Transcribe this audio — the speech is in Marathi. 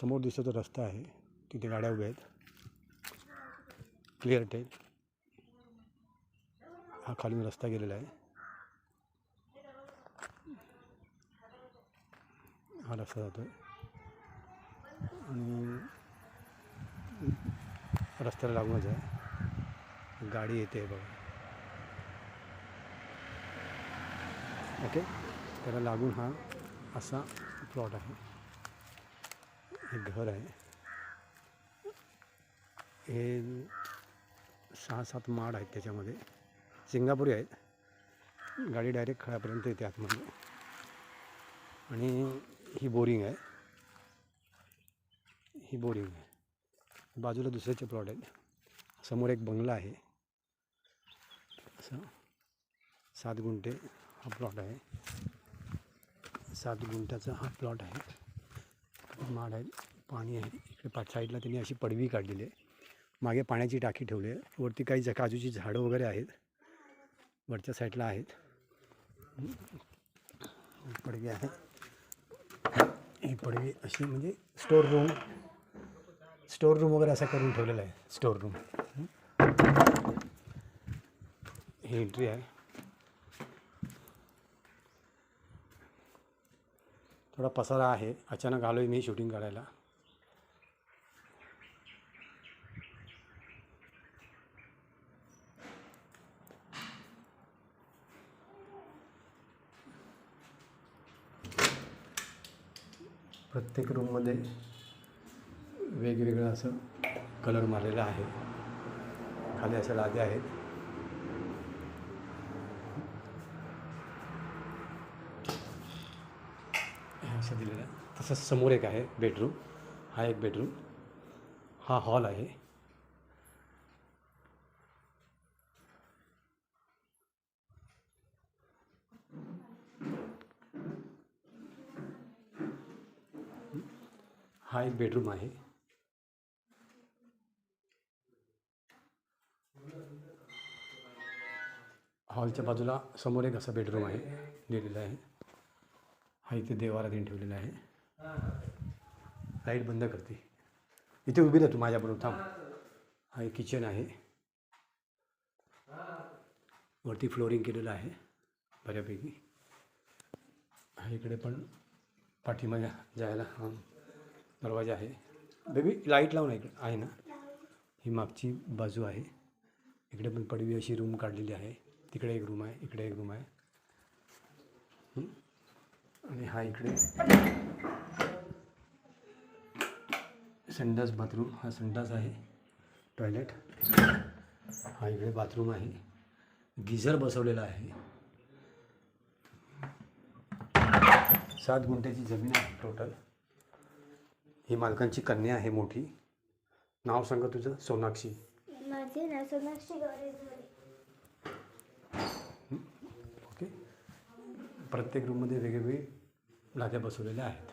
समोर दिसतो रस्ता आहे, तिथे गाड्या उभ्या आहेत, क्लिअर टेल. हा खालून रस्ता गेलेला आहे, हा रस्ता जातो आणि रस्त्याला लागूनच आहे, गाडी येते बघा. ओके, त्याला लागून हा असा प्लॉट आहे, हे घर आहे, हे 6-7 माड आहेत, त्याच्यामध्ये सिंगापुरी आहेत. गाडी डायरेक्ट खळ्यापर्यंत येते आतमध्ये. आणि ही बोरिंग आहे, ही बोरिंग आहे. बाजूला दुसऱ्याचे प्लॉट आहेत. समोर एक बंगला आहे, असं 7 गुंठे हा प्लॉट आहे. 7 गुंठ्याचा हा प्लॉट आहे. माड आहे, पाणी आहे. इकडे साईडला त्यांनी अशी पडवी काढलेली आहे. मागे पाण्याची टाकी ठेवली आहे. वरती काही काजूची झाडं वगैरे आहेत, वरच्या साईडला आहेत. पडवी आहे, ही पडवी अशी म्हणजे स्टोर रूम वगैरे असा करून ठेवलेला आहे. स्टोर रूम, ही एंट्री आहे. थोडा पसारा आहे, अचानक आलो आहे मी शूटिंग काढायला. प्रत्येक रूममध्ये वेगवेगळं असं कलर मारलेला आहे. खाली अशा लाद्या आहेत. असं दिलेलं आहे. तसंच समोर एक आहे बेडरूम, हा एक बेडरूम, हा हॉल आहे. हा एक बेडरूम आहे. हॉलच्या बाजूला समोर एक असा बेडरूम आहे दिलेला आहे. हा इथे देवारा देऊन ठेवलेला आहे. लाईट बंद करते, इथे उभी राहा तू माझ्याबरोबर, थांब. हा एक किचन आहे, वरती फ्लोरिंग केलेलं आहे बऱ्यापैकी. हा इकडे पण पाठीमागे जायला हा दरवाजा आहे. बेबी लाईट लावून आहे ना. ही मागची बाजू आहे. इकडे पण पडवी अशी रूम काढलेली आहे. तिकडे एक रूम आहे, इकडे एक रूम आहे. आणि हा इकडे संडास बाथरूम, हा संडास आहे, टॉयलेट. हा इकडे बाथरूम आहे, गिझर बसवलेला आहे. 7 गुंठ्याची जमीन आहे टोटल. ही मालकांची कन्या आहे मोठी. नाव सांगा तुझं? सोनाक्षी. माझे नाव सोनाक्षी गौरी. ओके. प्रत्येक रूममध्ये वेगवेगळे लाद्या बसवलेल्या आहेत.